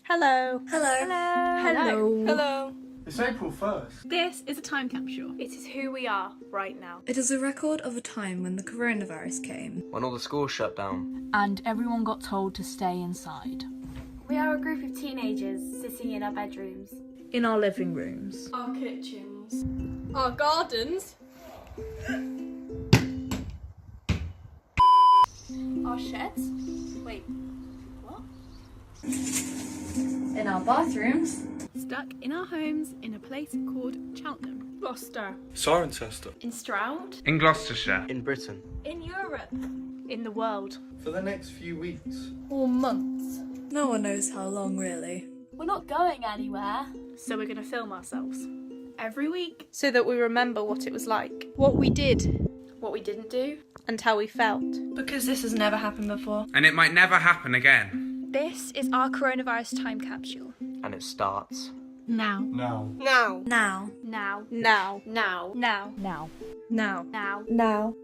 Hello. Hello. Hello. Hello. It's April 1st. This is a time capsule. It is who we are right now. It is a record of a time when the coronavirus came. When all the schools shut down. And everyone got told to stay inside. We are a group of teenagers sitting in our bedrooms. In our living rooms. Our kitchens. Our gardens. Our sheds. Wait, what? In our bathrooms. Stuck in our homes in a place called Cheltenham. Gloucester. Cirencester. In Stroud. In Gloucestershire. In Britain. In Europe. In the world. For the next few weeks. Or months. No one knows how long, really. We're not going anywhere. So we're going to film ourselves. Every week. So that we remember what it was like. What we did. What we didn't do. And how we felt. Because this has never happened before. And it might never happen again. This is our coronavirus time capsule. And it starts. Now. Now. Now. Now. Now. Now. Now. Now. Now. Now. Now. Now.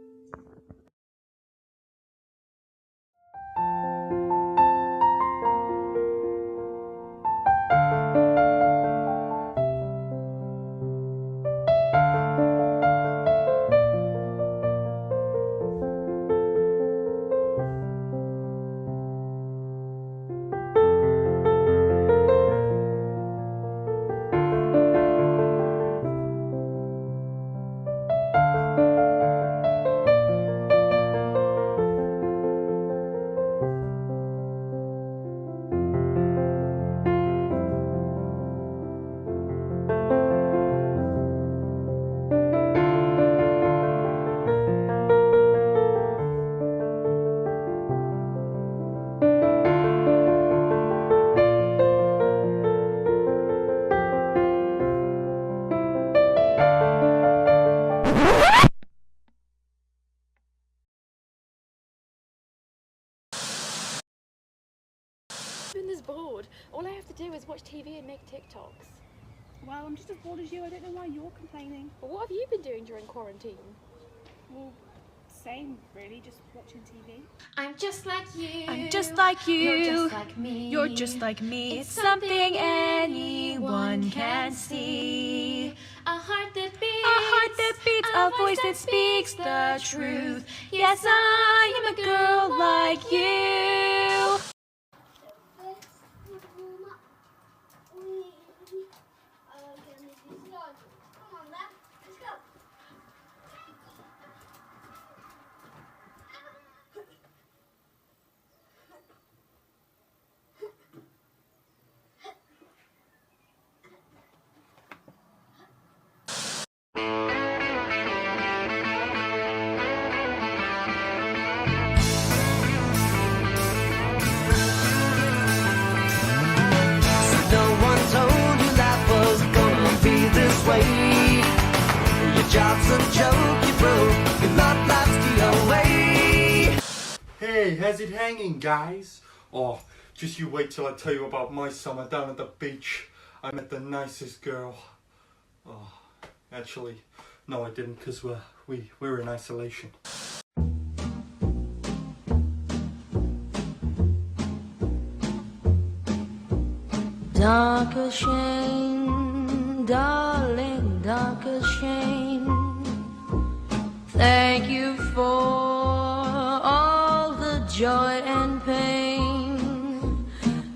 I'm this bored. All I have to do is watch TV and make TikToks. Well, I'm just as bored as you. I don't know why you're complaining. But what have you been doing during quarantine? Well, same, really, just watching TV. I'm just like you. I'm just like you. You're just like me. You're just like me. It's something anyone can see. A heart that beats. A heart that beats, a voice that speaks the truth. Yes, I am a girl like you. Hey, how's it hanging, guys? Oh, just you wait till I tell you about my summer down at the beach. I met the nicest girl. Oh, actually, no, I didn't, because we're in isolation. Dark as shame, darling, dark as shame. Thank you for all the joy and pain.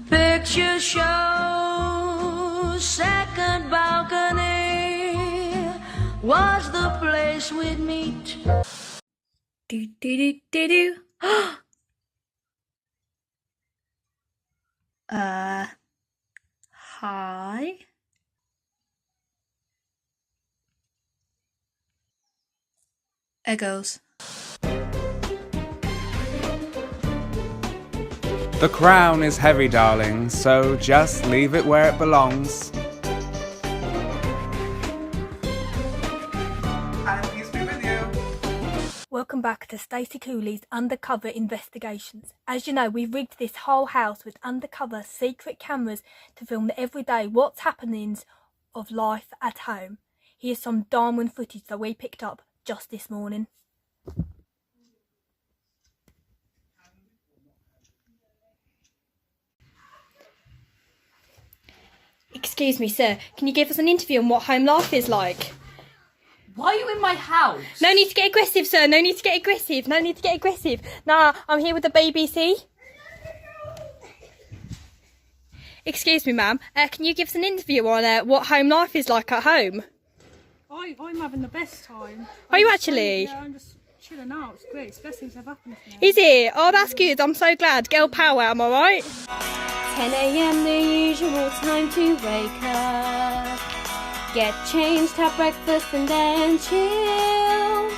Picture show, second balcony was the place we'd meet. Do do do do do. Hi. Echoes. The crown is heavy, darling, so just leave it where it belongs. And peace be with you. Welcome back to Stacey Cooley's Undercover Investigations. As you know, we've rigged this whole house with undercover secret cameras to film the everyday what's happenings of life at home. Here's some diamond footage that we picked up just this morning. Excuse me, sir. Can you give us an interview on what home life is like? Why are you in my house? No need to get aggressive, sir. No need to get aggressive. No need to get aggressive. Nah, I'm here with the BBC. Excuse me, ma'am. Can you give us an interview on what home life is like at home? I'm having the best time. Are you actually? Yeah, I'm just chilling out. It's great. It's the best things have happened to me. Is it? Oh, that's good. I'm so glad. Girl power, am I right? 10 a.m. the usual time to wake up. Get changed, have breakfast and then chill.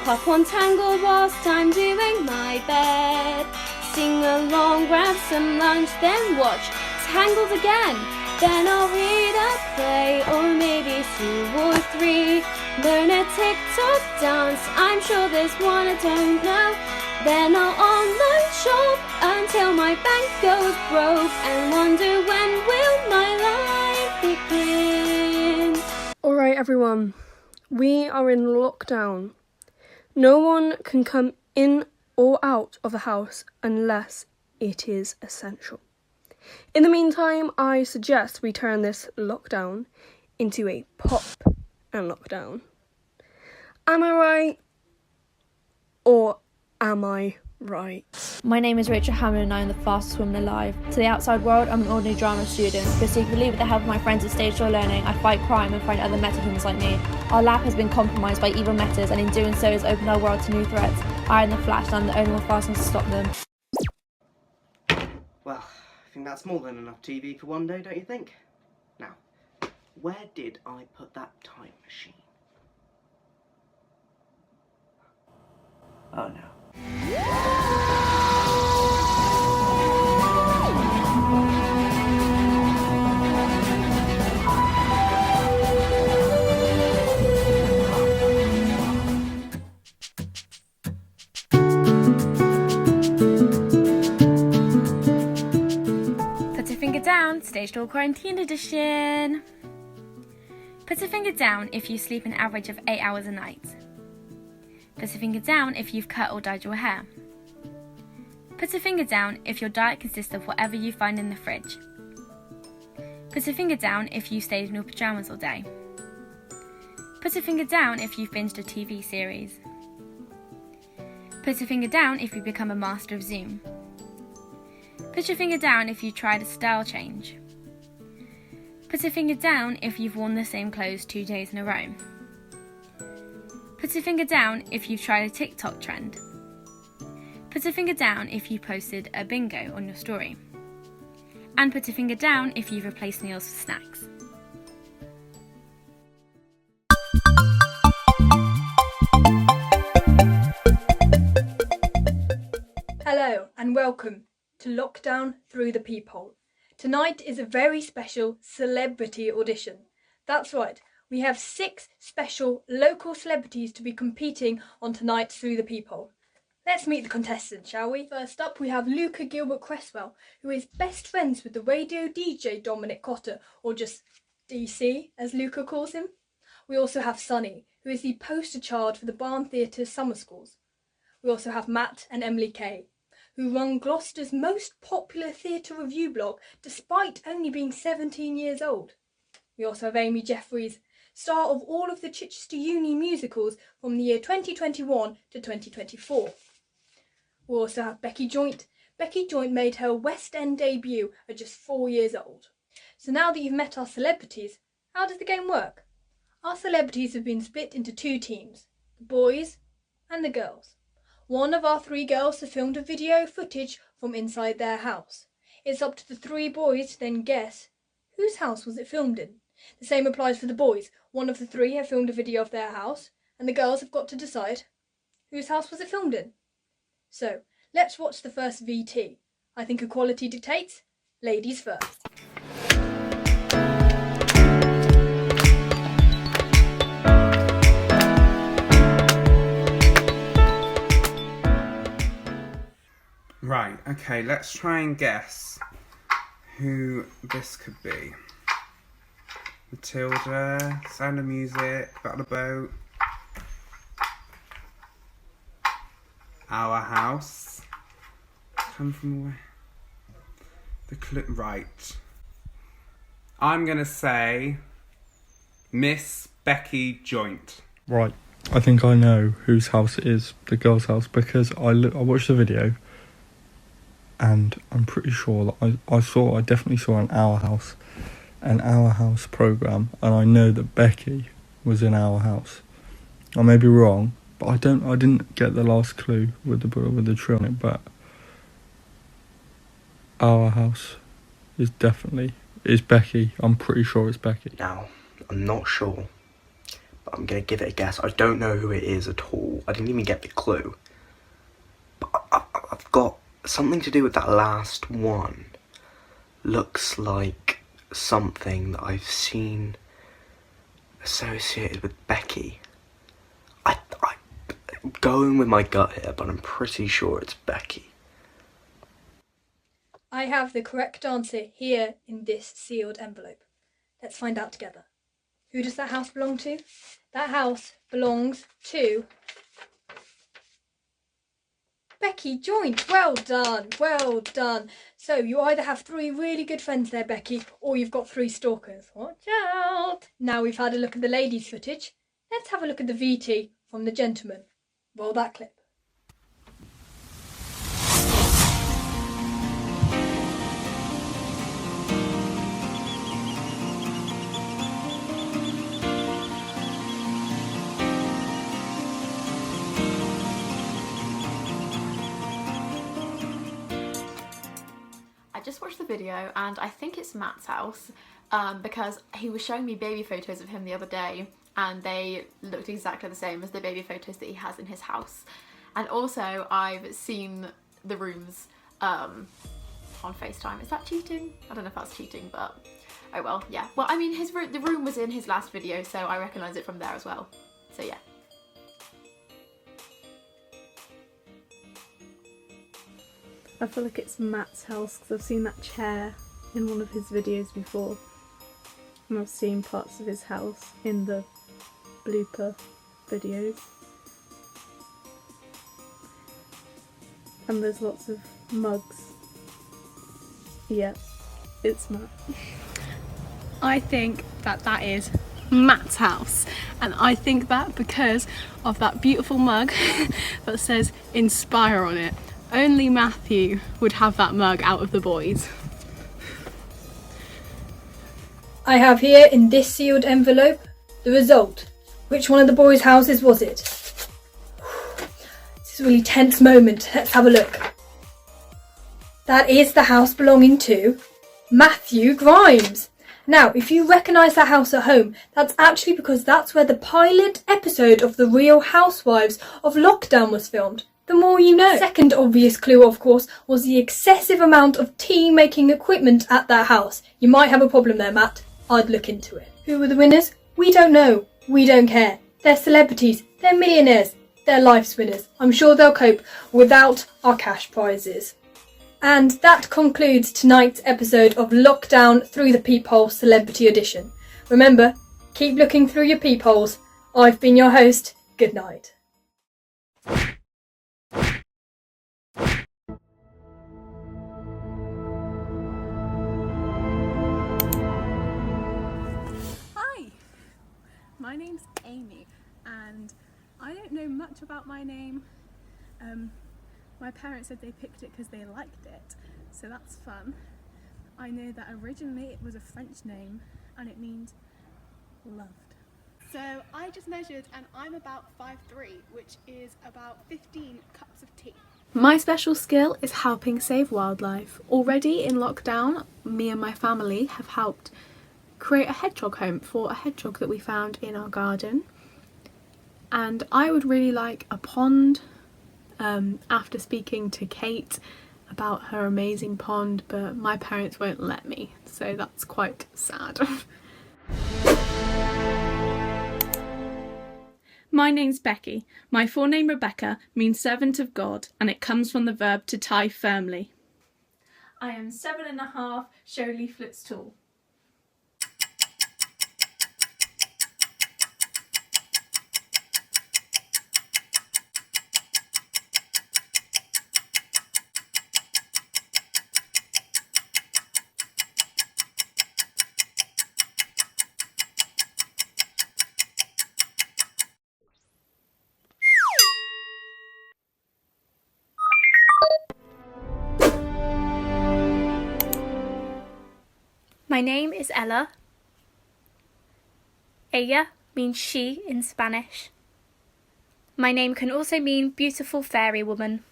Pop on Tangled whilst I'm doing my bed. Sing along, grab some lunch, then watch Tangled again. Then I'll read a play, or maybe 2 or 3. Learn a TikTok dance, I'm sure there's one I don't know. Then I'll online shop until my bank goes broke, and wonder when will my life begin. Alright everyone, we are in lockdown. No one can come in or out of the house unless it is essential. In the meantime, I suggest we turn this lockdown into a pop and lockdown. Am I right? Or am I right? My name is Rachel Hammond and I am the fastest woman alive. To the outside world, I'm an ordinary drama student, but secretly, with the help of my friends at Stagedoor Learning, I fight crime and find other meta humans like me. Our lab has been compromised by evil metas, and in doing so has opened our world to new threats. I am the Flash, and I'm the only one fast enough to stop them. Well, I think that's more than enough TV for one day, don't you think? Now, where did I put that time machine? Oh no. Put a finger down, Stagedoor Quarantine Edition. Put a finger down if you sleep an average of 8 hours a night. Put a finger down if you've cut or dyed your hair. Put a finger down if your diet consists of whatever you find in the fridge. Put a finger down if you stayed in your pyjamas all day. Put a finger down if you've binged a TV series. Put a finger down if you become a master of Zoom. Put your finger down if you tried a style change. Put a finger down if you've worn the same clothes 2 days in a row. Put a finger down if you've tried a TikTok trend. Put a finger down if you posted a bingo on your story. And put a finger down if you've replaced meals with snacks. Hello and welcome to Lockdown Through the Peephole. Tonight is a very special celebrity audition. That's right, we have 6 special local celebrities to be competing on tonight's Through the Peephole. Let's meet the contestants, shall we? First up, we have Luca Gilbert Cresswell, who is best friends with the radio DJ Dominic Cotter, or just DC, as Luca calls him. We also have Sonny, who is the poster child for the Barn Theatre Summer Schools. We also have Matt and Emily Kay, who run Gloucester's most popular theatre review blog, despite only being 17 years old. We also have Amy Jeffries, star of all of the Chichester Uni musicals from the year 2021 to 2024. We also have Becky Joint. Becky Joint made her West End debut at just 4 years old. So now that you've met our celebrities, how does the game work? Our celebrities have been split into 2 teams, the boys and the girls. One of our 3 girls have filmed a video footage from inside their house. It's up to the 3 boys to then guess whose house was it filmed in. The same applies for the boys. One of the 3 have filmed a video of their house, and the girls have got to decide whose house was it filmed in. So, let's watch the first VT. I think equality dictates, ladies first. Right, okay, let's try and guess who this could be. Matilda, Sound of Music, Battle of the Boat, Our House, Come From Away, The Clue, right. I'm going to say Miss Becky Joint. Right, I think I know whose house it is, the girl's house, because I watched the video and I'm pretty sure that I definitely saw an Our House programme, and I know that Becky was in Our House. I may be wrong, but I didn't get the last clue with the tree on it, but Our House is Becky. I'm pretty sure it's Becky. Now, I'm not sure, but I'm going to give it a guess. I don't know who it is at all. I didn't even get the clue. But I've got something to do with that last one. Looks like something that I've seen associated with Becky. I'm going with my gut here, but I'm pretty sure it's Becky. I have the correct answer here in this sealed envelope. Let's find out together. Who does that house belong to? That house belongs to Becky Joint. Well done, well done. So you either have 3 really good friends there, Becky, or you've got 3 stalkers. Watch out. Now we've had a look at the ladies' footage, let's have a look at the VT from the gentleman. Roll that clip. I just watched the video and I think it's Matt's house because he was showing me baby photos of him the other day and they looked exactly the same as the baby photos that he has in his house. And also I've seen the rooms on FaceTime. Is that cheating? I don't know if that's cheating, but oh well, yeah. Well, I mean, the room was in his last video, so I recognise it from there as well. So yeah. I feel like it's Matt's house because I've seen that chair in one of his videos before, and I've seen parts of his house in the blooper videos, and there's lots of mugs. Yeah, it's Matt. I think that is Matt's house, and I think that because of that beautiful mug that says Inspire on it. Only Matthew would have that mug out of the boys. I have here in this sealed envelope the result. Which one of the boys' houses was it? This is a really tense moment. Let's have a look. That is the house belonging to Matthew Grimes. Now, if you recognise that house at home, that's actually because that's where the pilot episode of The Real Housewives of Lockdown was filmed. The more you know. Second obvious clue, of course, was the excessive amount of tea-making equipment at that house. You might have a problem there, Matt. I'd look into it. Who were the winners? We don't know. We don't care. They're celebrities. They're millionaires. They're life's winners. I'm sure they'll cope without our cash prizes. And that concludes tonight's episode of Lockdown Through the Peephole Celebrity Edition. Remember, keep looking through your peepholes. I've been your host. Good night. My name's Amy and I don't know much about my name. My parents said they picked it because they liked it, so that's fun. I know that originally it was a French name and it means loved. So I just measured and I'm about 5'3", which is about 15 cups of tea. My special skill is helping save wildlife. Already in lockdown, me and my family have helped create a hedgehog home for a hedgehog that we found in our garden, and I would really like a pond after speaking to Kate about her amazing pond, but my parents won't let me, so that's quite sad. My name's Becky. My full name Rebecca means servant of God, and it comes from the verb to tie firmly. I am 7.5 show leaflets tall. My name is Ella. Ella means she in Spanish. My name can also mean beautiful fairy woman.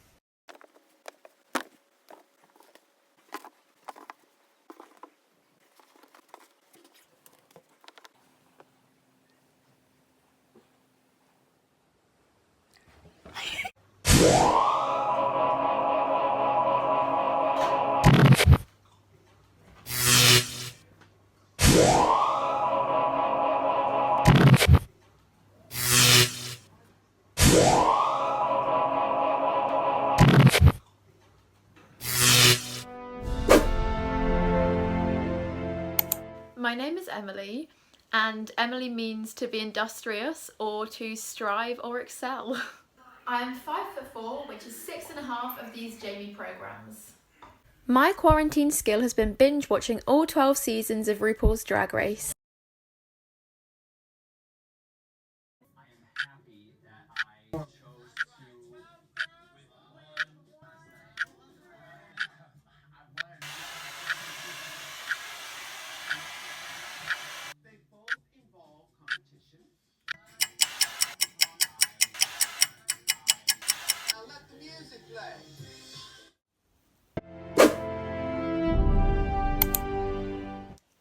My name is Emily, and Emily means to be industrious or to strive or excel. I am 5'4", which is 6.5 of these Jamie programmes. My quarantine skill has been binge watching all 12 seasons of RuPaul's Drag Race.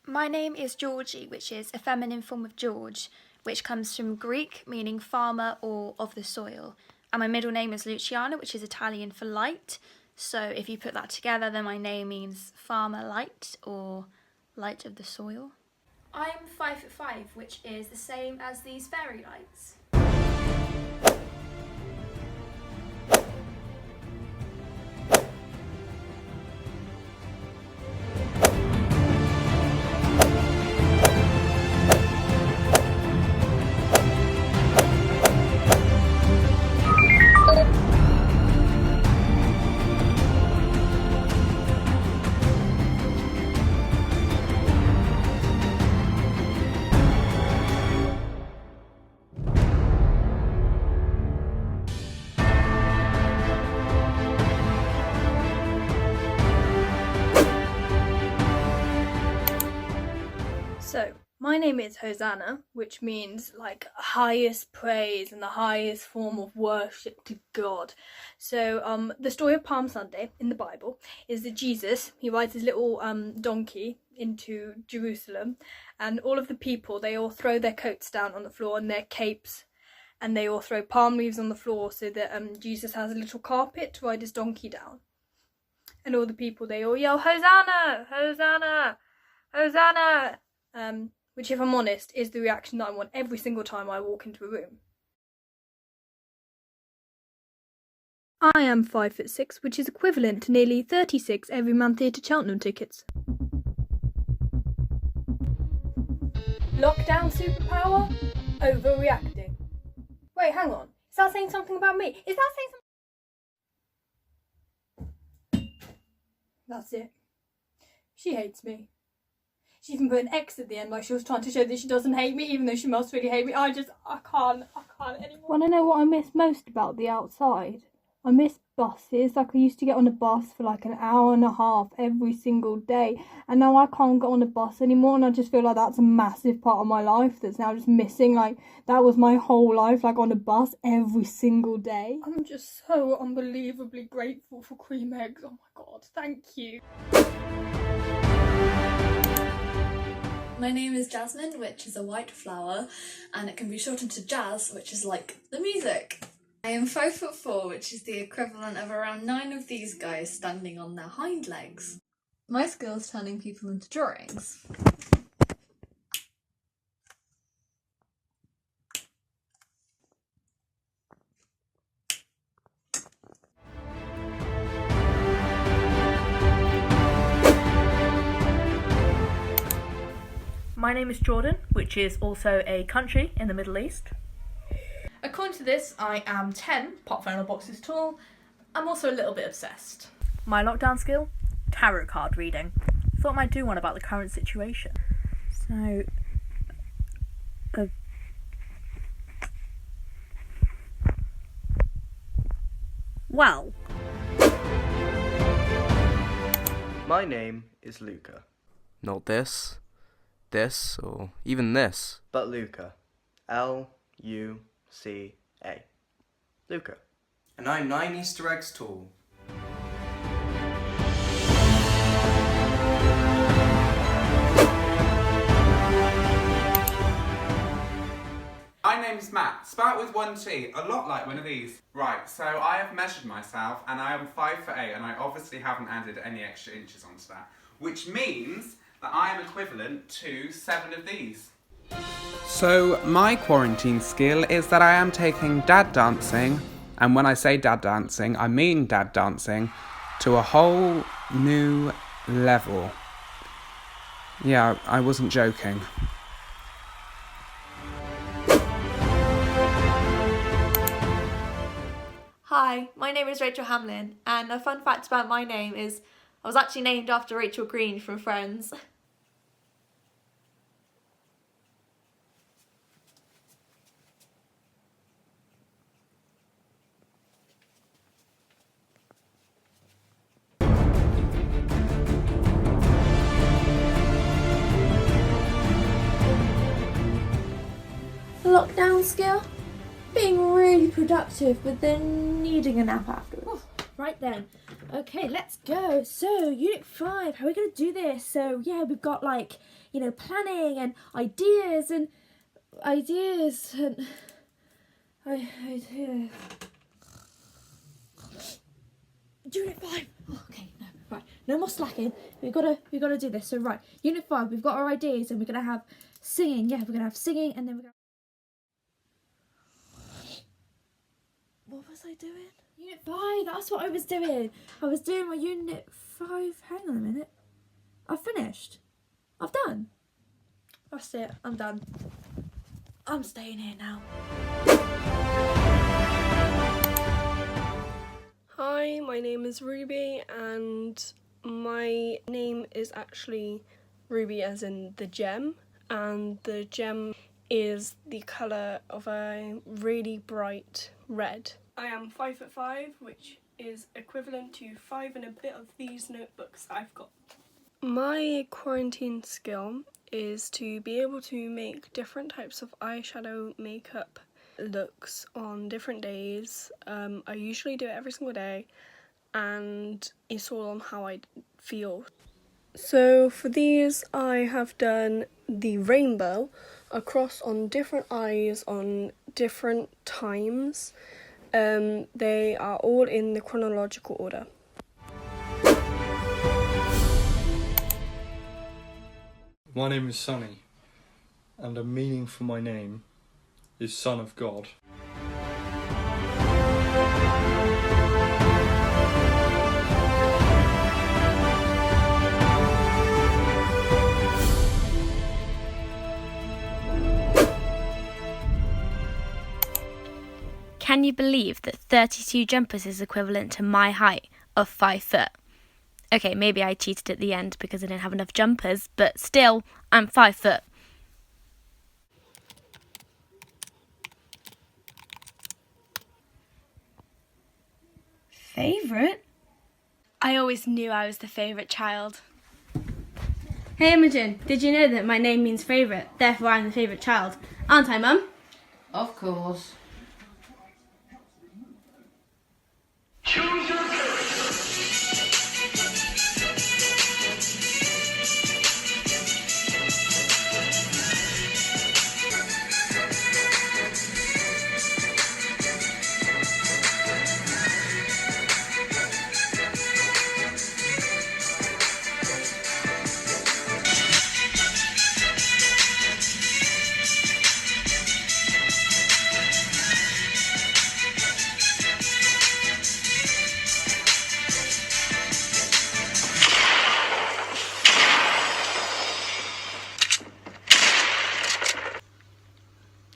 My name is Georgie, which is a feminine form of George, which comes from Greek, meaning farmer or of the soil. And my middle name is Luciana, which is Italian for light. So if you put that together, then my name means farmer light or light of the soil. I'm 5'5", which is the same as these fairy lights. So, my name is Hosanna, which means like highest praise and the highest form of worship to God. So, the story of Palm Sunday in the Bible is that Jesus, he rides his little donkey into Jerusalem, and all of the people, they all throw their coats down on the floor and their capes, and they all throw palm leaves on the floor so that Jesus has a little carpet to ride his donkey down. And all the people, they all yell, Hosanna! Hosanna! Hosanna! Which, if I'm honest, is the reaction that I want every single time I walk into a room. I am 5'6", which is equivalent to nearly 36 Everyman Theatre Cheltenham tickets. Lockdown superpower? Overreacting. Wait, hang on. Is that saying something about me? Is that saying something? That's it. She hates me. She even put an X at the end, like she was trying to show that she doesn't hate me, even though she must really hate me. I can't anymore. Want to know what I miss most about the outside? I miss buses. Like, I used to get on a bus for like an hour and a half every single day, and now I can't get on a bus anymore, and I just feel like that's a massive part of my life that's now just missing. Like, that was my whole life, like on a bus every single day. I'm just so unbelievably grateful for cream eggs. Oh my god, thank you. My name is Jasmine, which is a white flower, and it can be shortened to jazz, which is like the music. I am 5'4", which is the equivalent of around 9 of these guys standing on their hind legs. My skill is turning people into drawings. My name is Jordan, which is also a country in the Middle East. According to this, I am 10 pot phone boxes tall. I'm also a little bit obsessed. My lockdown skill? Tarot card reading. Thought I might do one about the current situation. So... My name is Luca. Not this, this, or even this. But Luca. L-U-C-A. Luca. And I'm 9 Easter eggs tall. My name's Matt, spelled with one T, a lot like one of these. Right, so I have measured myself and I am 5'8" and I obviously haven't added any extra inches onto that, which means that I am equivalent to 7 of these. So my quarantine skill is that I am taking dad dancing, and when I say dad dancing, I mean dad dancing, to a whole new level. Yeah, I wasn't joking. Hi, my name is Rachel Hamlin, and a fun fact about my name is I was actually named after Rachel Green from Friends. Lockdown skill? Being really productive, but then needing a nap afterwards. Right then. Okay, let's go. So, Unit 5, how are we going to do this? So, yeah, we've got like, planning and ideas and ideas. Unit 5. Oh, okay, no, right. No more slacking. We've got to do this. So, right, Unit 5, we've got our ideas and we're going to have singing. Yeah, we're going to have singing and then we're going to... What was I doing? Unit 5, that's what I was doing. I was doing my Unit 5. Hang on a minute. I've finished. I've done. That's it. I'm done. I'm staying here now. Hi, my name is Ruby, and my name is actually Ruby as in the gem, and the gem is the colour of a really bright red. I am 5'5", which is equivalent to 5 and a bit of these notebooks that I've got. My quarantine skill is to be able to make different types of eyeshadow makeup looks on different days. I usually do it every single day, and it's all on how I feel. So for these I have done the rainbow across on different eyes on different times. They are all in the chronological order. My name is Sunny, and the meaning for my name is Son of God. Can you believe that 32 jumpers is equivalent to my height of 5 foot? Okay, maybe I cheated at the end because I didn't have enough jumpers, but still, I'm 5 foot. Favourite? I always knew I was the favourite child. Hey Imogen, did you know that my name means favourite, therefore I'm the favourite child? Aren't I, Mum? Of course.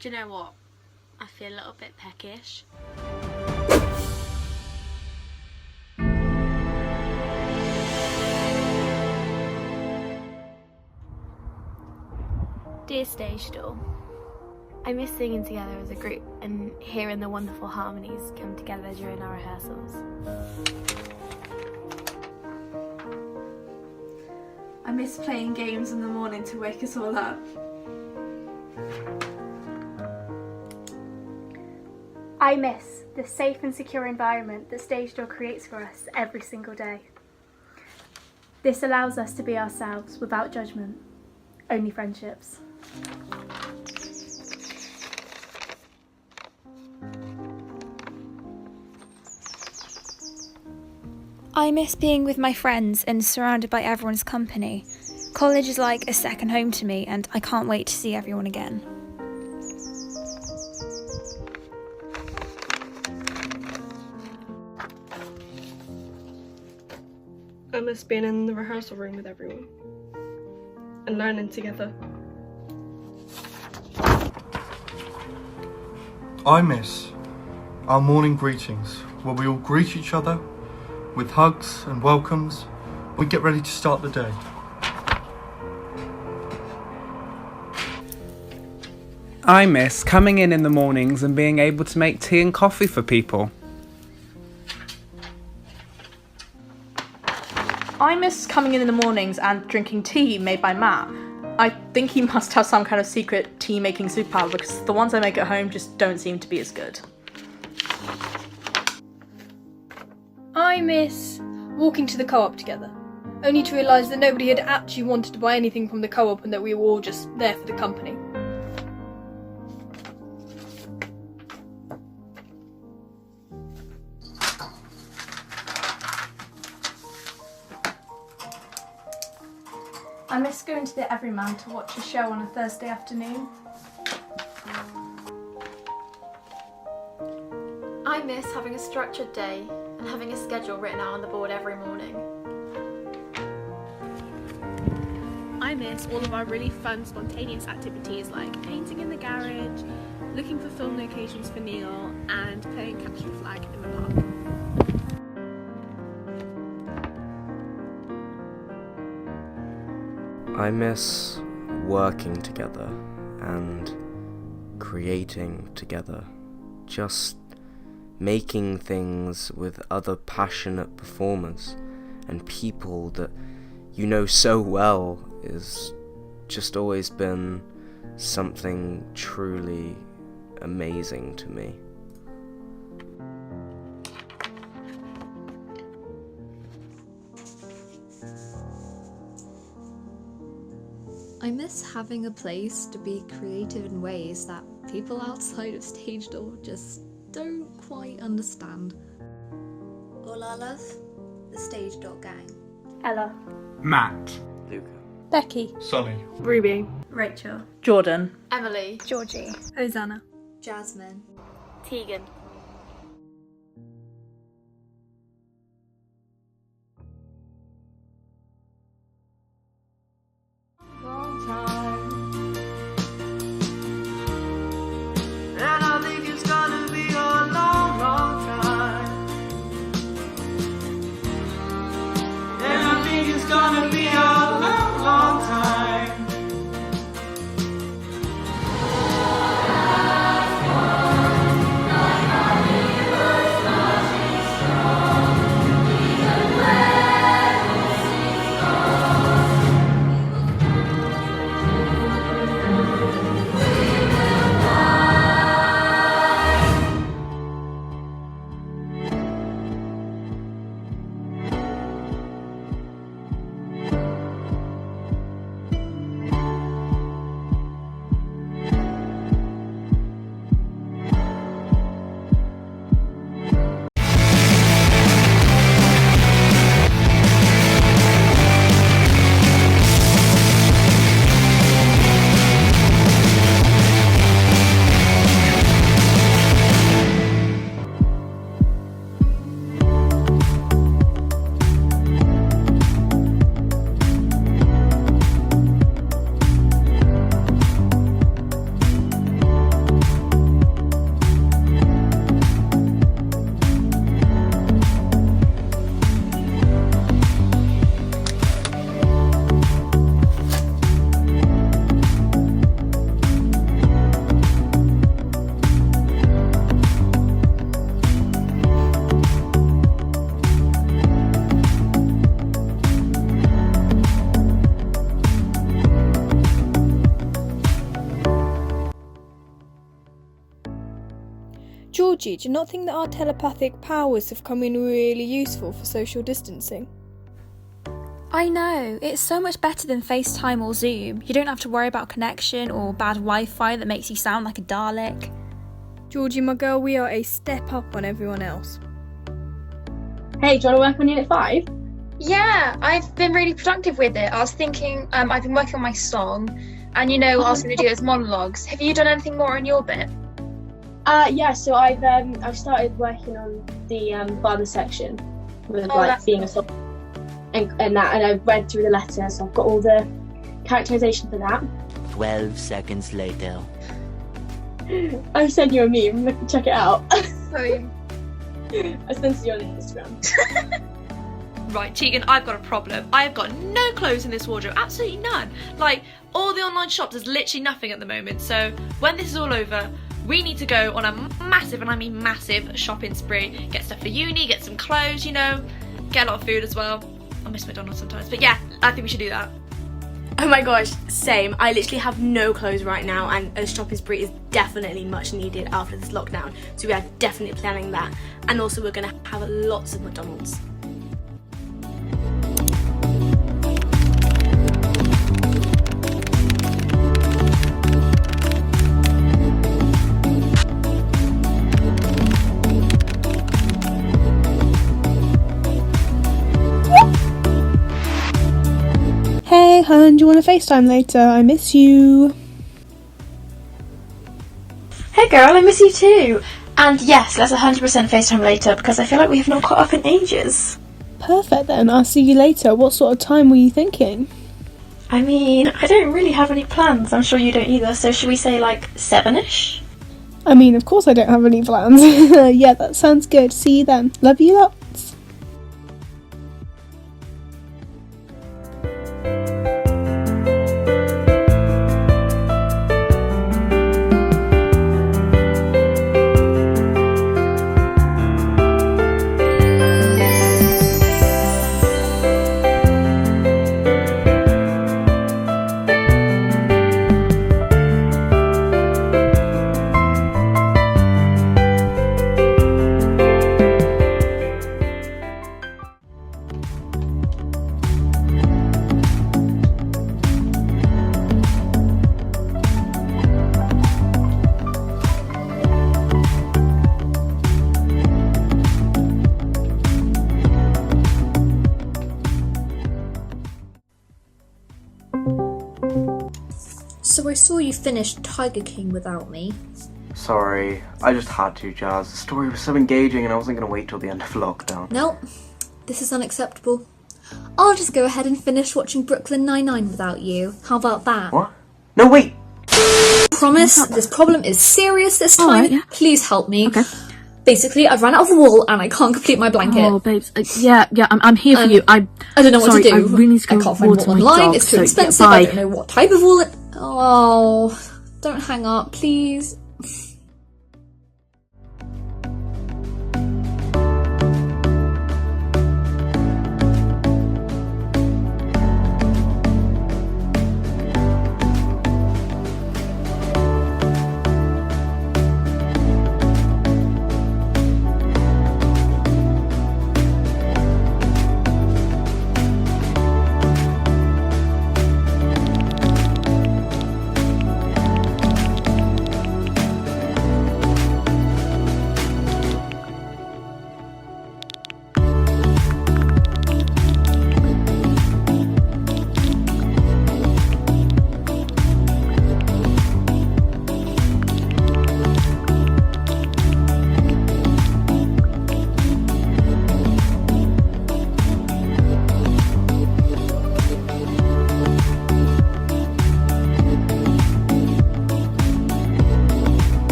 Do you know what? I feel a little bit peckish. Dear Stagedoor, I miss singing together as a group and hearing the wonderful harmonies come together during our rehearsals. I miss playing games in the morning to wake us all up. I miss the safe and secure environment that Stagedoor creates for us every single day. This allows us to be ourselves without judgment, only friendships. I miss being with my friends and surrounded by everyone's company. College is like a second home to me and I can't wait to see everyone again. I miss being in the rehearsal room with everyone and learning together. I miss our morning greetings, where we all greet each other with hugs and welcomes. We get ready to start the day. I miss coming in the mornings and being able to make tea and coffee for people. I miss coming in the mornings and drinking tea made by Matt. I think he must have some kind of secret tea making superpower because the ones I make at home just don't seem to be as good. I miss walking to the co-op together, only to realise that nobody had actually wanted to buy anything from the co-op and that we were all just there for the company. I miss going to the Everyman to watch a show on a Thursday afternoon. I miss having a structured day and having a schedule written out on the board every morning. I miss all of our really fun, spontaneous activities like painting in the garage, looking for film locations for Neil, and playing capture the flag in the park. I miss working together and creating together. Just making things with other passionate performers and people that you know so well is just always been something truly amazing to me. I miss having a place to be creative in ways that people outside of Stagedoor just don't quite understand. All I love, the Stagedoor gang. Ella. Matt. Luca. Becky. Sonny. Ruby. Rachel. Jordan. Emily. Georgie. Hosanna. Jasmine. Tegan. And I think it's gonna be a long, long time. And I think it's gonna be a long, long time. Georgie, do you not think that our telepathic powers have come in really useful for social distancing? I know, it's so much better than FaceTime or Zoom. You don't have to worry about connection or bad Wi-Fi that makes you sound like a Dalek. Georgie, my girl, we are a step up on everyone else. Hey, do you want to work on Unit 5? Yeah, I've been really productive with it. I was thinking, I've been working on my song, and what I was going to do those monologues. Have you done anything more on your bit? Yeah, so I've started working on the father section with being a song and I read through the letter, so I've got all the characterization for that. 12 seconds later. I've sent you a meme, check it out. Sorry. I sent it you on Instagram. Right, Tegan, I've got a problem. I've got no clothes in this wardrobe, absolutely none. Like, all the online shops, there's literally nothing at the moment. So when this is all over, we need to go on a massive, and I mean massive, shopping spree. Get stuff for uni, get some clothes, get a lot of food as well. I miss McDonald's sometimes, but yeah, I think we should do that. Oh my gosh, same. I literally have no clothes right now, and a shopping spree is definitely much needed after this lockdown. So we are definitely planning that. And also we're gonna have lots of McDonald's. Hey, hun, do you want to FaceTime later? I miss you. Hey girl, I miss you too. And yes, let's 100% FaceTime later because I feel like we have not caught up in ages. Perfect then, I'll see you later. What sort of time were you thinking? I mean, I don't really have any plans. I'm sure you don't either, so should we say like 7ish? I mean, of course I don't have any plans. Yeah, that sounds good. See you then. Love you lots. So I saw you finish Tiger King without me. Sorry, I just had to, Jazz. The story was so engaging and I wasn't going to wait till the end of lockdown. No, this is unacceptable. I'll just go ahead and finish watching Brooklyn Nine-Nine without you. How about that? What? No, wait! Promise, this problem is serious this time. Alright, yeah. Please help me. Okay. Basically, I've run out of wool and I can't complete my blanket. Oh, babes. Yeah, I'm here for you. I don't know what to do. I really need to go I can't find wool water my online. dog, It's too so, expensive. yeah, bye. I don't know what type of wool it... Oh, don't hang up, please.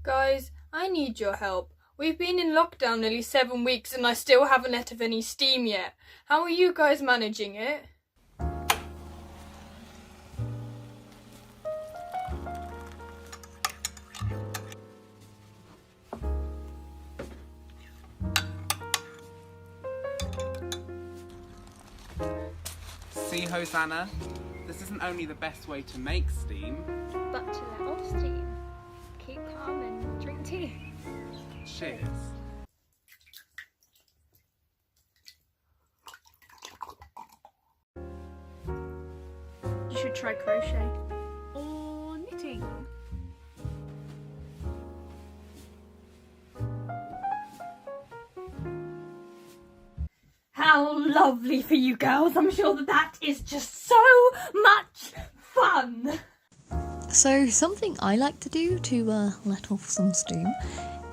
Guys, I need your help. We've been in lockdown nearly 7 weeks and I still haven't let off any steam yet. How are you guys managing it? See, Hosanna? This isn't only the best way to make steam. But to let off steam. Keep calm and drink tea. Cheers. You should try crochet. Or knitting. How lovely for you girls. I'm sure that is just so much fun. So something I like to do to let off some steam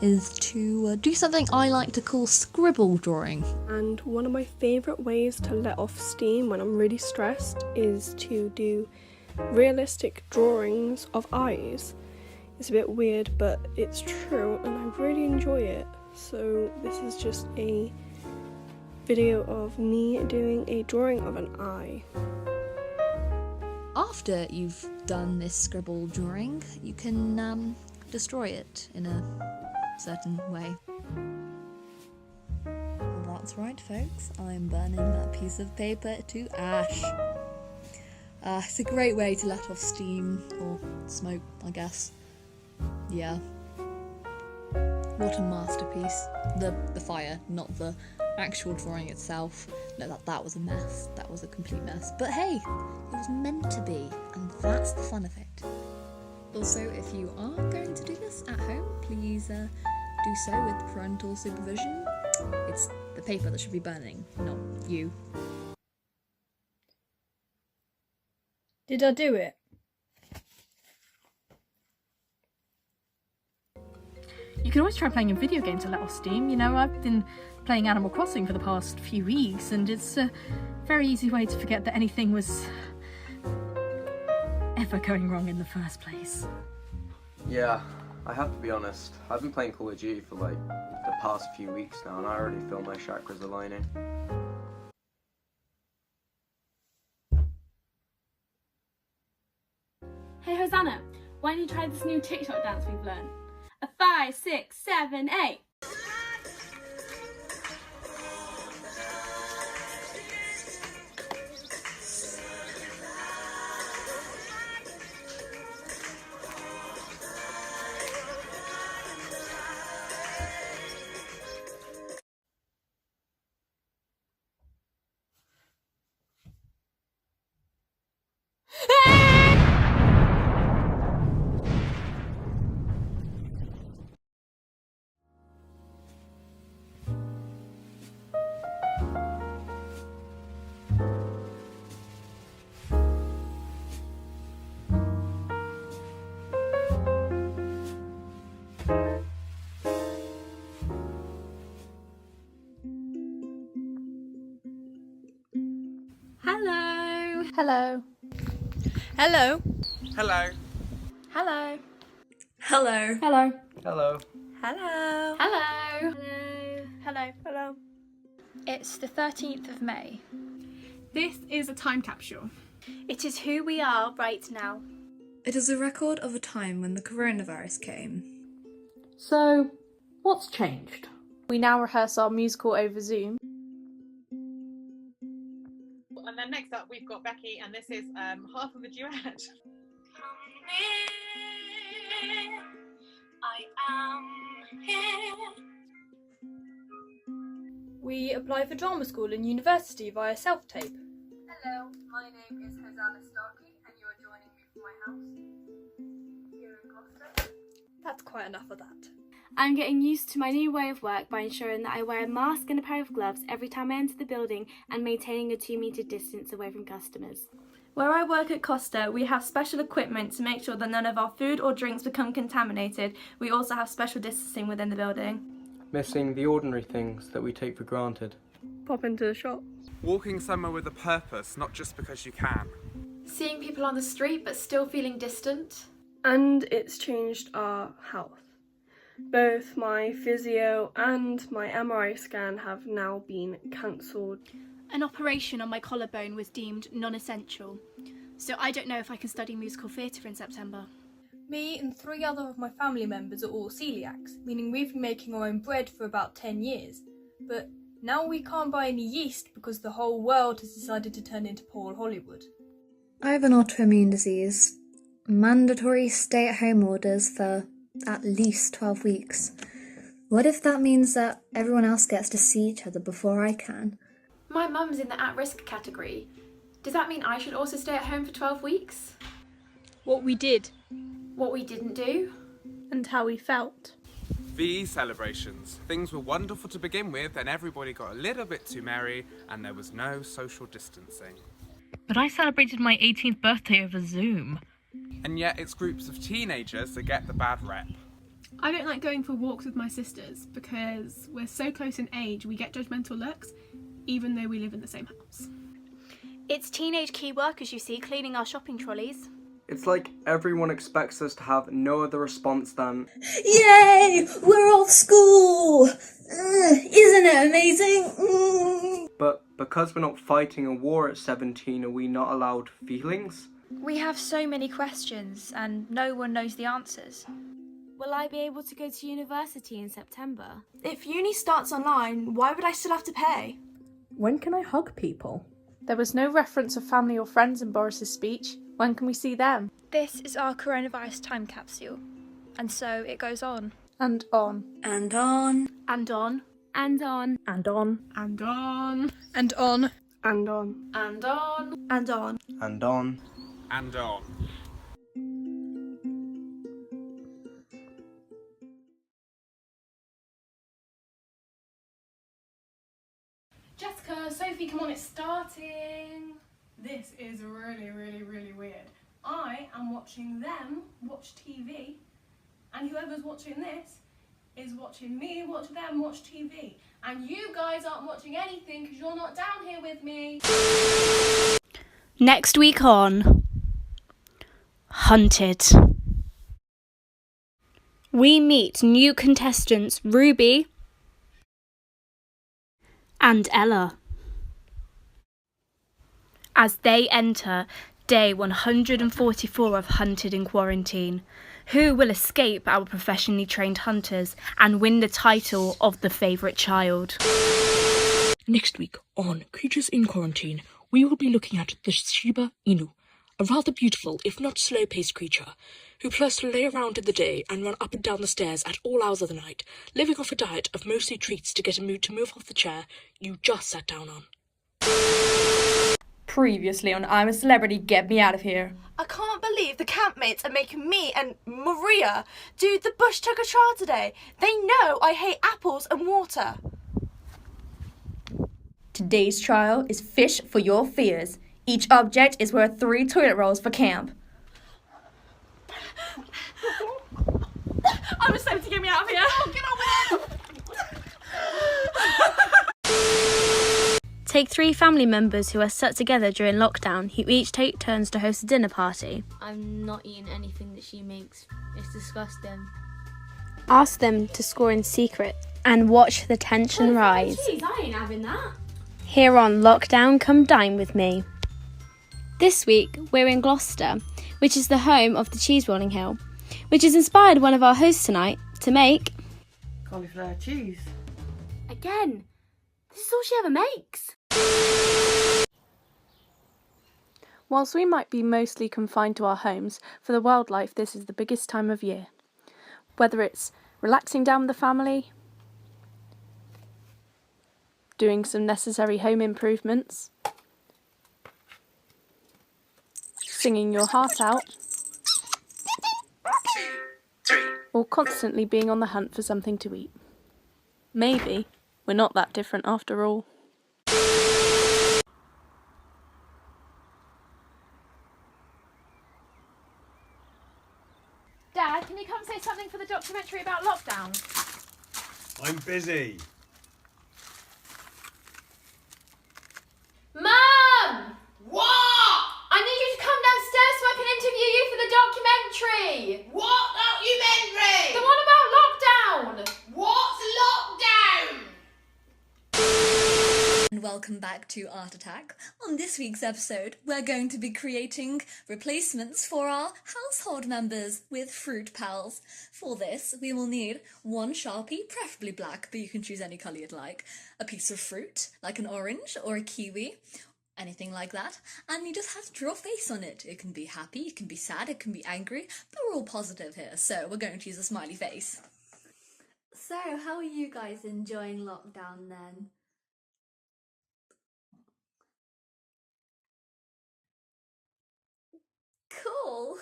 is to do something I like to call scribble drawing. And one of my favourite ways to let off steam when I'm really stressed is to do realistic drawings of eyes. It's a bit weird, but it's true and I really enjoy it. So this is just a video of me doing a drawing of an eye. After you've done this scribble drawing, you can destroy it in a certain way. That's right, folks, I'm burning that piece of paper to ash. It's a great way to let off steam, or smoke, I guess. Yeah. What a masterpiece. The fire, not the actual drawing itself. No, that was a mess. That was a complete mess. But hey, it was meant to be, and that's the fun of it. Also, if you are going to do this at home, please do so with parental supervision. It's the paper that should be burning, not you. Did I do it? You can always try playing a video game to let off steam. You know, I've been playing Animal Crossing for the past few weeks, and it's a very easy way to forget that anything was ever going wrong in the first place. Yeah, I have to be honest. I've been playing Call of Duty for like the past few weeks now, and I already feel my chakras aligning. Hey Hosanna, why don't you try this new TikTok dance we've learned? A 5, 6, 7, 8. Hello. Hello. Hello. Hello. Hello. Hello. Hello. Hello. Hello. Hello. Hello. Hello. It's the 13th of May. This is a time capsule. It is who we are right now. It is a record of a time when the coronavirus came. So, what's changed? We now rehearse our musical over Zoom. And then next up we've got Becky, and this is half of a duet. I am here. We apply for drama school and university via self-tape. Hello, my name is Hosanna Starkey, and you are joining me from my house here in Gloucester. That's quite enough of that. I'm getting used to my new way of work by ensuring that I wear a mask and a pair of gloves every time I enter the building and maintaining a 2-metre distance away from customers. Where I work at Costa, we have special equipment to make sure that none of our food or drinks become contaminated. We also have special distancing within the building. Missing the ordinary things that we take for granted. Pop into the shop. Walking somewhere with a purpose, not just because you can. Seeing people on the street but still feeling distant. And it's changed our health. Both my physio and my MRI scan have now been cancelled. An operation on my collarbone was deemed non-essential, so I don't know if I can study musical theatre in September. Me and 3 other of my family members are all celiacs, meaning we've been making our own bread for about 10 years. But Now we can't buy any yeast because the whole world has decided to turn into Paul Hollywood. I have an autoimmune disease. Mandatory stay-at-home orders for at least 12 weeks. What if that means that everyone else gets to see each other before I can? My mum's in the at-risk category. Does that mean I should also stay at home for 12 weeks? What we did. What we didn't do? And how we felt. VE celebrations. Things were wonderful to begin with, and everybody got a little bit too merry, and there was no social distancing. But I celebrated my 18th birthday over Zoom. And yet it's groups of teenagers that get the bad rep. I don't like going for walks with my sisters because we're so close in age we get judgmental looks even though we live in the same house. It's teenage key workers, you see, cleaning our shopping trolleys. It's like everyone expects us to have no other response than, Yay! We're off school! Isn't it amazing? But because we're not fighting a war at 17, are we not allowed feelings? We have so many questions and no one knows the answers. Will I be able to go to university in September? If uni starts online, why would I still have to pay? When can I hug people? There was no reference of family or friends in Boris's speech. When can we see them? This is our coronavirus time capsule. And so it goes on. And on. And on. And on. And on. And on. And on. And on. And on. And on. And on. And on. And on. Jessica, Sophie, come on, it's starting. This is really, really, really weird. I am watching them watch TV, and whoever's watching this is watching me watch them watch TV. And you guys aren't watching anything because you're not down here with me. Next week on Hunted. We meet new contestants Ruby and Ella as they enter day 144 of Hunted in Quarantine. Who will escape our professionally trained hunters and win the title of the favourite child? Next week on Creatures in Quarantine, we will be looking at the Shiba Inu, a rather beautiful, if not slow-paced creature, who prefers to lay around in the day and run up and down the stairs at all hours of the night, living off a diet of mostly treats to get a mood to move off the chair you just sat down on. Previously on I'm a Celebrity, Get Me Out of Here. I can't believe the campmates are making me and Maria do the bush tucker trial today. They know I hate apples and water. Today's trial is Fish for Your Fears. Each object is worth 3 toilet rolls for camp. I was sent to get me out of here. Get on with it. Take 3 family members who are stuck together during lockdown who each take turns to host a dinner party. I'm not eating anything that she makes. It's disgusting. Ask them to score in secret and watch the tension rise. Jeez, I ain't having that. Here on Lockdown, Come Dine With Me. This week, we're in Gloucester, which is the home of the cheese rolling hill, which has inspired one of our hosts tonight to make cauliflower cheese. Again, this is all she ever makes. Whilst we might be mostly confined to our homes, for the wildlife this is the biggest time of year. Whether it's relaxing down with the family, doing some necessary home improvements, singing your heart out, or constantly being on the hunt for something to eat. Maybe we're not that different after all. Dad, can you come say something for the documentary about lockdown? I'm busy. Mum! What? I need you to come downstairs so I can interview you for the documentary. What documentary? The one about lockdown. What's lockdown? And welcome welcome back to Art Attack. On this week's episode, we're going to be creating replacements for our household members with fruit pals. For this, we will need one Sharpie, preferably black, but you can choose any colour you'd like, a piece of fruit, like an orange or a kiwi, anything like that, and you just have to draw a face on it. It can be happy, it can be sad, it can be angry, but we're all positive here, so we're going to use a smiley face. So, how are you guys enjoying lockdown then? Cool.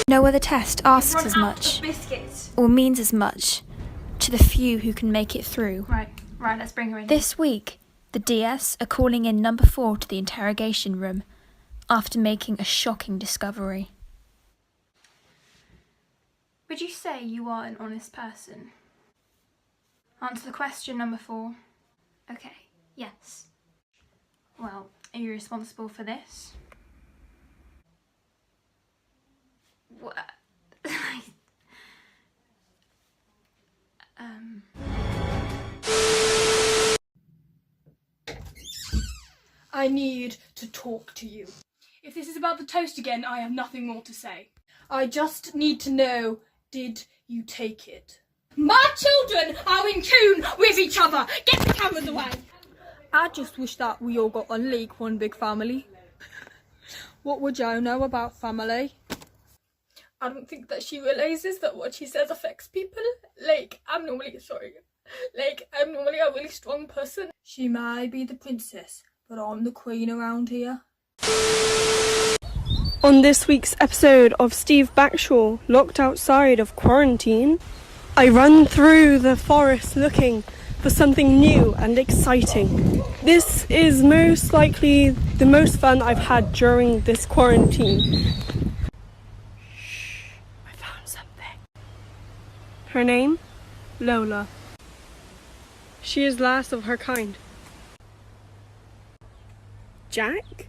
No other test asks as much, or means as much, to the few who can make it through. Right, let's bring her in. This week, the DS are calling in number 4 to the interrogation room, after making a shocking discovery. Would you say you are an honest person? Answer the question, number 4. Okay, yes. Well, are you responsible for this? What? I need to talk to you. If this is about the toast again, I have nothing more to say. I just need to know, did you take it? My children are in tune with each other. Get the cameras away. I just wish that we all got on like one big family. What would Joe know about family? I don't think that she realises that what she says affects people. I'm normally a really strong person. She may be the princess, but I'm the queen around here. On this week's episode of Steve Backshaw, Locked Outside of Quarantine, I run through the forest looking for something new and exciting. This is most likely the most fun I've had during this quarantine. Shh, I found something. Her name? Lola. She is last of her kind. Jack?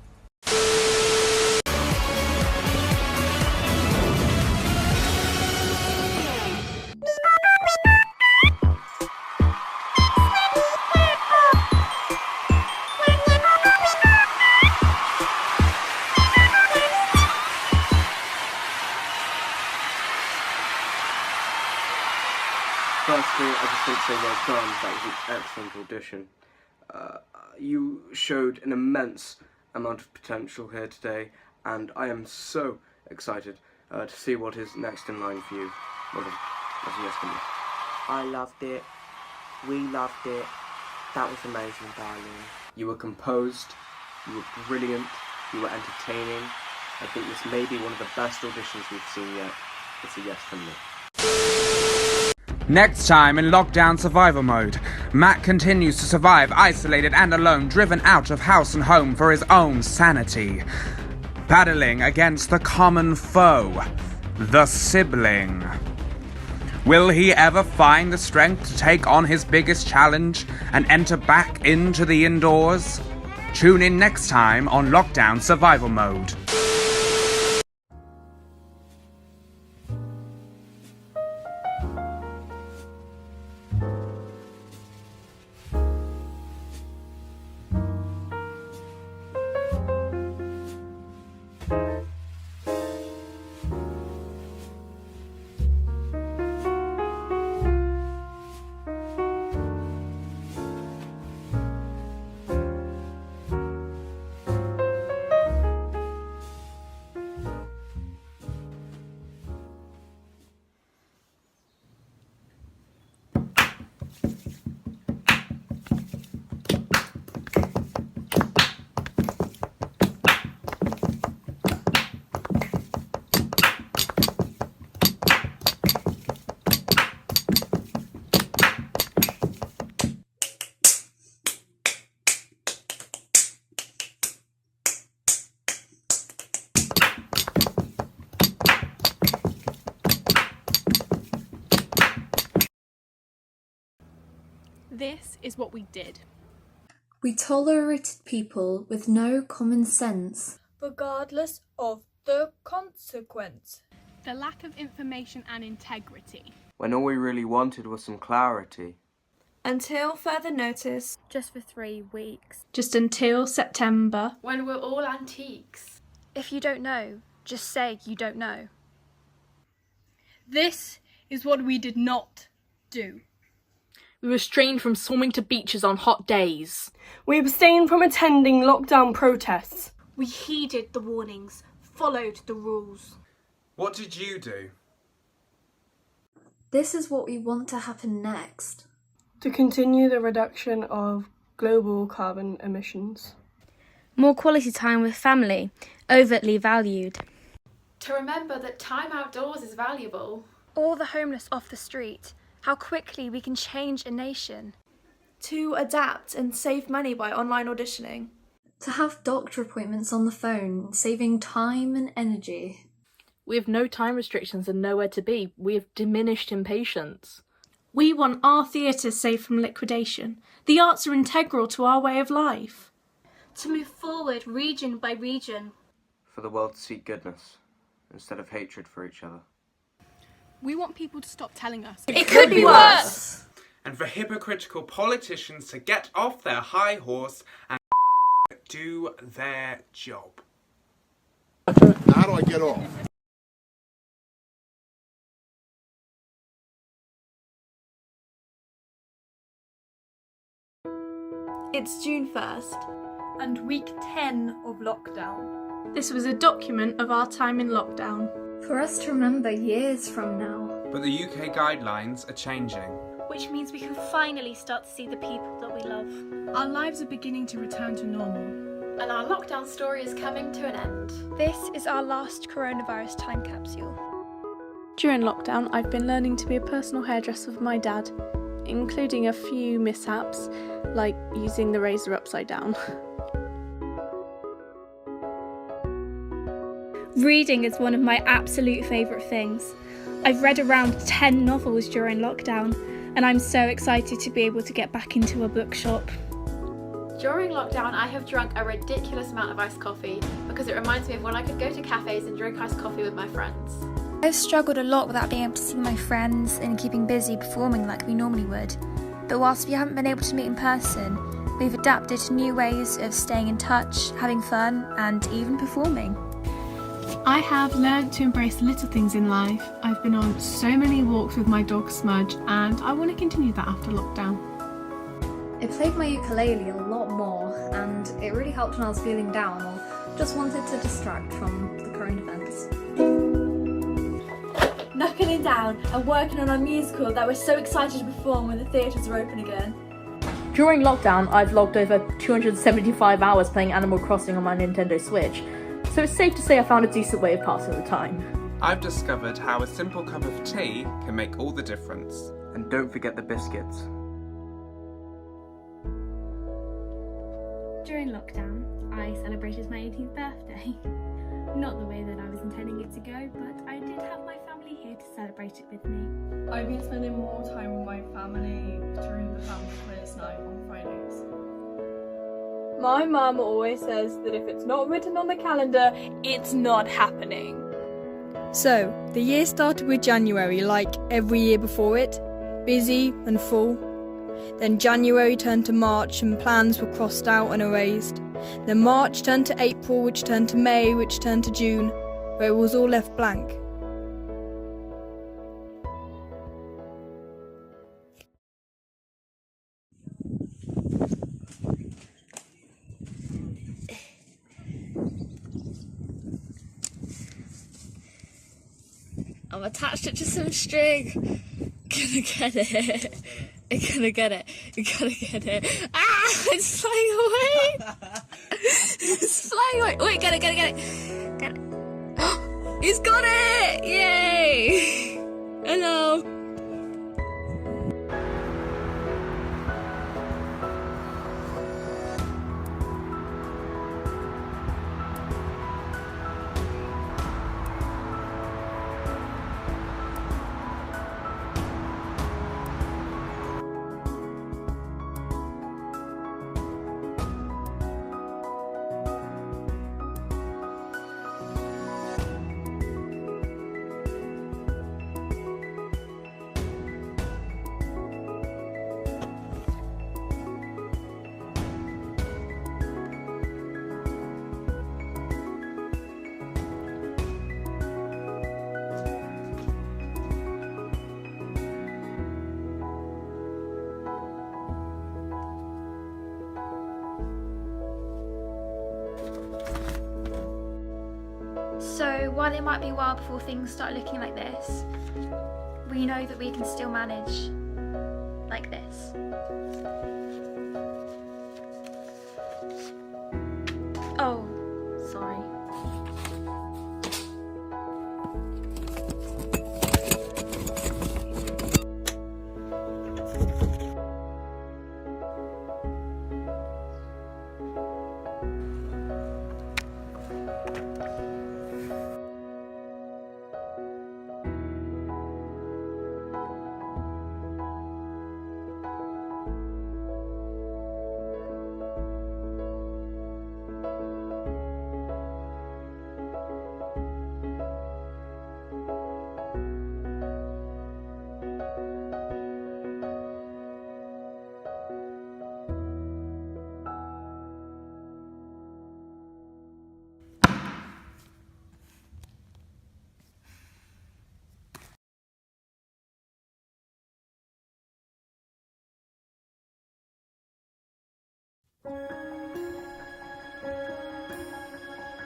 Firstly, I just want to say well done. That was an excellent audition. You showed an immense amount of potential here today, and I am so excited to see what is next in line for you. Well done. That's a yes from me. I loved it. We loved it. That was amazing, darling. You were composed, you were brilliant, you were entertaining. I think this may be one of the best auditions we've seen yet. It's a yes from me. Next time in lockdown survival mode, Matt continues to survive isolated and alone, driven out of house and home for his own sanity. Battling against the common foe, the sibling. Will he ever find the strength to take on his biggest challenge and enter back into the indoors? Tune in next time on Lockdown Survival Mode. This is what we did. We tolerated people with no common sense. Regardless of the consequence. The lack of information and integrity. When all we really wanted was some clarity. Until further notice. Just for 3 weeks. Just until September. When we're all antiques. If you don't know, just say you don't know. This is what we did not do. We restrained from swarming to beaches on hot days. We abstained from attending lockdown protests. We heeded the warnings, followed the rules. What did you do? This is what we want to happen next. To continue the reduction of global carbon emissions. More quality time with family, overtly valued. To remember that time outdoors is valuable. All the homeless off the street. How quickly we can change a nation. To adapt and save money by online auditioning. To have doctor appointments on the phone, saving time and energy. We have no time restrictions and nowhere to be. We have diminished impatience. We want our theatre safe from liquidation. The arts are integral to our way of life. To move forward region by region. For the world to seek goodness instead of hatred for each other. We want people to stop telling us It could be worse. And for hypocritical politicians to get off their high horse and do their job. Now how do I get off? It's June 1st. and week 10 of lockdown. This was a document of our time in lockdown. For us to remember years from now. But the UK guidelines are changing. Which means we can finally start to see the people that we love. Our lives are beginning to return to normal. And our lockdown story is coming to an end. This is our last coronavirus time capsule. During lockdown, I've been learning to be a personal hairdresser for my dad, including a few mishaps, like using the razor upside down. Reading is one of my absolute favourite things. I've read around 10 novels during lockdown, and I'm so excited to be able to get back into a bookshop. During lockdown, I have drunk a ridiculous amount of iced coffee because it reminds me of when I could go to cafes and drink iced coffee with my friends. I've struggled a lot without being able to see my friends and keeping busy performing like we normally would. But whilst we haven't been able to meet in person, we've adapted to new ways of staying in touch, having fun, and even performing. I have learned to embrace little things in life. I've been on so many walks with my dog Smudge, and I want to continue that after lockdown. I played my ukulele a lot more, and it really helped when I was feeling down or just wanted to distract from the current events. Knuckling down and working on our musical that we're so excited to perform when the theatres are open again. During lockdown, I've logged over 275 hours playing Animal Crossing on my Nintendo Switch, so it's safe to say I found a decent way of passing the time. I've discovered how a simple cup of tea can make all the difference. And don't forget the biscuits. During lockdown, I celebrated my 18th birthday. Not the way that I was intending it to go, but I did have my family here to celebrate it with me. I've been spending more time with my family during the family quiz night on Fridays. My mum always says that if it's not written on the calendar, it's not happening. So, the year started with January like every year before it, busy and full. Then January turned to March and plans were crossed out and erased. Then March turned to April, which turned to May, which turned to June, where it was all left blank. I've attached it to some string. Gonna get it. I'm gonna get it. You gotta get it. Ah! It's flying away! It's flying away! Wait, get it! Get it! He's got it! Yay! Hello! So while it might be a while before things start looking like this, we know that we can still manage like this. Oh, sorry.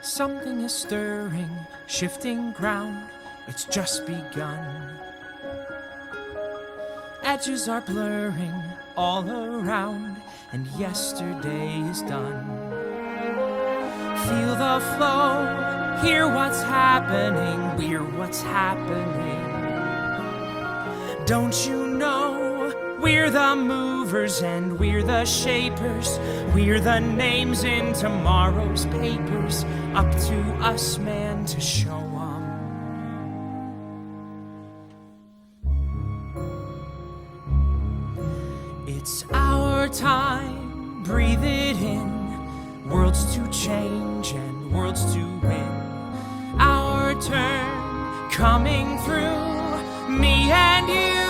Something is stirring, shifting ground, it's just begun. Edges are blurring all around, and yesterday is done. Feel the flow, hear what's happening, we're what's happening. Don't you know? We're the movers and we're the shapers. We're the names in tomorrow's papers. Up to us, man, to show 'em. It's our time, breathe it in. Worlds to change and worlds to win. Our turn, coming through, me and you.